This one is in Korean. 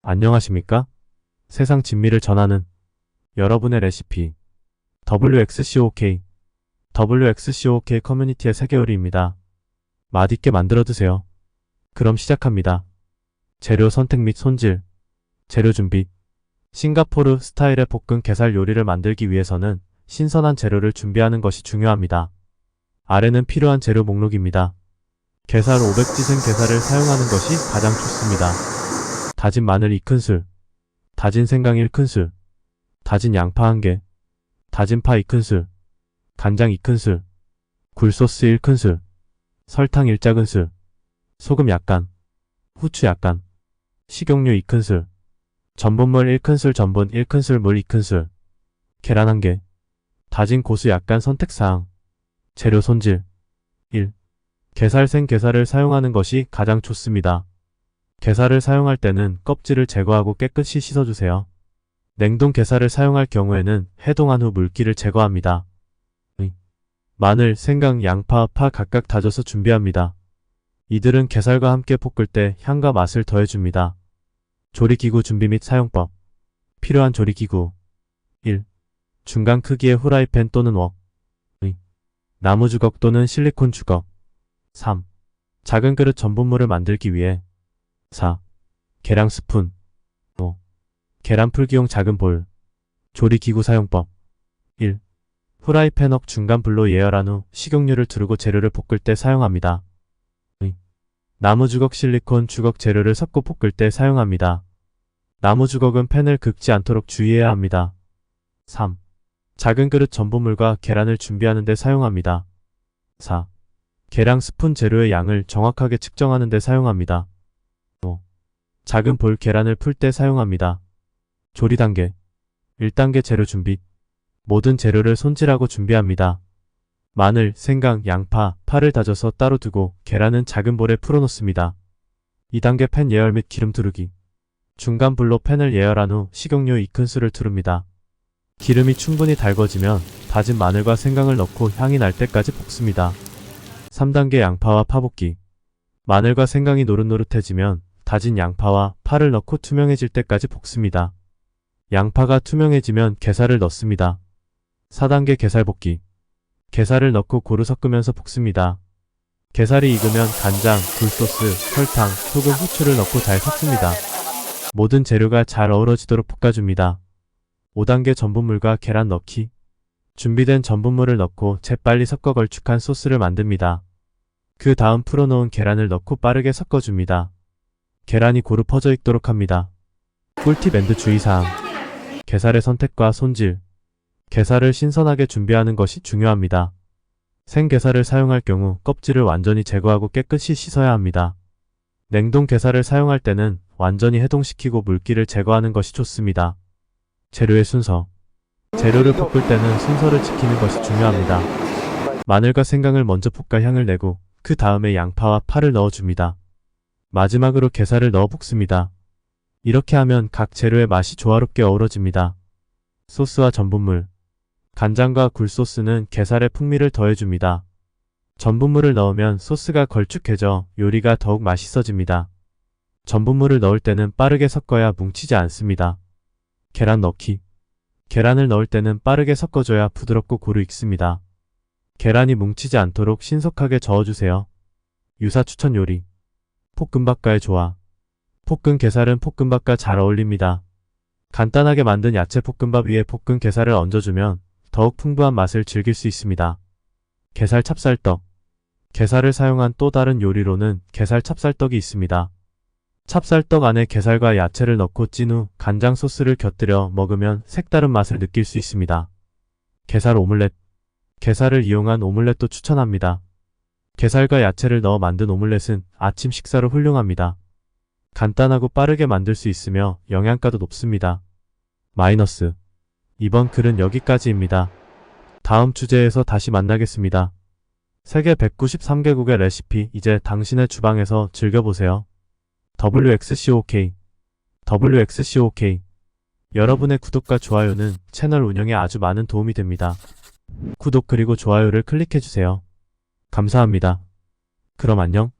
안녕하십니까? 세상 진미를 전하는 여러분의 레시피 WXCOK 커뮤니티의 세계요리입니다. 맛있게 만들어 드세요. 그럼 시작합니다. 재료 선택 및 손질. 재료 준비. 싱가포르 스타일의 볶은 게살 요리를 만들기 위해서는 신선한 재료를 준비하는 것이 중요합니다. 아래는 필요한 재료 목록입니다. 게살 500지생 게살을 사용하는 것이 가장 좋습니다. 다진 마늘 2큰술, 다진 생강 1큰술, 다진 양파 1개, 다진 파 2큰술, 간장 2큰술, 굴소스 1큰술, 설탕 1작은술, 소금 약간, 후추 약간, 식용유 2큰술, 전분물 1큰술 전분 1큰술 물 2큰술, 계란 1개, 다진 고수 약간 선택사항. 재료 손질. 1. 게살 생게살을 사용하는 것이 가장 좋습니다. 게살을 사용할 때는 껍질을 제거하고 깨끗이 씻어주세요. 냉동 게살을 사용할 경우에는 해동한 후 물기를 제거합니다. 마늘, 생강, 양파, 파 각각 다져서 준비합니다. 이들은 게살과 함께 볶을 때 향과 맛을 더해줍니다. 조리기구 준비 및 사용법. 필요한 조리기구. 1. 중간 크기의 후라이팬 또는 웍. 2. 나무 주걱 또는 실리콘 주걱. 3. 작은 그릇 전분물을 만들기 위해. 4. 계량 스푼. 5. 계란 풀기용 작은 볼. 조리기구 사용법. 1. 후라이팬 웍 중간 불로 예열한 후 식용유를 두르고 재료를 볶을 때 사용합니다. 2. 나무 주걱 실리콘 주걱 재료를 섞고 볶을 때 사용합니다. 나무 주걱은 팬을 긁지 않도록 주의해야 합니다. 3. 작은 그릇 전분물과 계란을 준비하는 데 사용합니다. 4. 계량 스푼 재료의 양을 정확하게 측정하는 데 사용합니다. 5. 작은 볼 계란을 풀 때 사용합니다. 조리 단계. 1단계 재료 준비. 모든 재료를 손질하고 준비합니다. 마늘, 생강, 양파, 파를 다져서 따로 두고 계란은 작은 볼에 풀어놓습니다. 2단계 팬 예열 및 기름 두르기. 중간 불로 팬을 예열한 후 식용유 2큰술을 두릅니다. 기름이 충분히 달궈지면 다진 마늘과 생강을 넣고 향이 날 때까지 볶습니다. 3단계 양파와 파 볶기. 마늘과 생강이 노릇노릇해지면 다진 양파와 파를 넣고 투명해질 때까지 볶습니다. 양파가 투명해지면 게살을 넣습니다. 4단계 게살 볶기. 게살을 넣고 고루 섞으면서 볶습니다. 게살이 익으면 간장, 굴소스, 설탕, 소금, 후추를 넣고 잘 섞습니다. 모든 재료가 잘 어우러지도록 볶아줍니다. 5단계 전분물과 계란 넣기. 준비된 전분물을 넣고 재빨리 섞어 걸쭉한 소스를 만듭니다. 그 다음 풀어놓은 계란을 넣고 빠르게 섞어줍니다. 계란이 고루 퍼져 익도록 합니다. 꿀팁 앤드 주의사항. 게살의 선택과 손질. 게살을 신선하게 준비하는 것이 중요합니다. 생게살을 사용할 경우 껍질을 완전히 제거하고 깨끗이 씻어야 합니다. 냉동 게살을 사용할 때는 완전히 해동시키고 물기를 제거하는 것이 좋습니다. 재료의 순서. 재료를 볶을 때는 순서를 지키는 것이 중요합니다. 마늘과 생강을 먼저 볶아 향을 내고 그 다음에 양파와 파를 넣어줍니다. 마지막으로 게살을 넣어 볶습니다. 이렇게 하면 각 재료의 맛이 조화롭게 어우러집니다. 소스와 전분물. 간장과 굴소스는 게살의 풍미를 더해줍니다. 전분물을 넣으면 소스가 걸쭉해져 요리가 더욱 맛있어집니다. 전분물을 넣을 때는 빠르게 섞어야 뭉치지 않습니다. 계란 넣기. 계란을 넣을 때는 빠르게 섞어줘야 부드럽고 고루 익습니다. 계란이 뭉치지 않도록 신속하게 저어주세요. 유사 추천 요리. 볶음밥과의 조화. 볶은 게살은 볶음밥과 잘 어울립니다. 간단하게 만든 야채 볶음밥 위에 볶은 게살을 얹어주면 더욱 풍부한 맛을 즐길 수 있습니다. 게살 찹쌀떡. 게살을 사용한 또 다른 요리로는 게살 찹쌀떡이 있습니다. 찹쌀떡 안에 게살과 야채를 넣고 찐 후 간장 소스를 곁들여 먹으면 색다른 맛을 느낄 수 있습니다. 게살 오믈렛. 게살을 이용한 오믈렛도 추천합니다. 게살과 야채를 넣어 만든 오믈렛은 아침 식사로 훌륭합니다. 간단하고 빠르게 만들 수 있으며 영양가도 높습니다. 마이너스. 이번 글은 여기까지입니다. 다음 주제에서 다시 만나겠습니다. 세계 193개국의 레시피 이제 당신의 주방에서 즐겨보세요. WXCOK. 여러분의 구독과 좋아요는 채널 운영에 아주 많은 도움이 됩니다. 구독 그리고 좋아요를 클릭해주세요. 감사합니다. 그럼 안녕.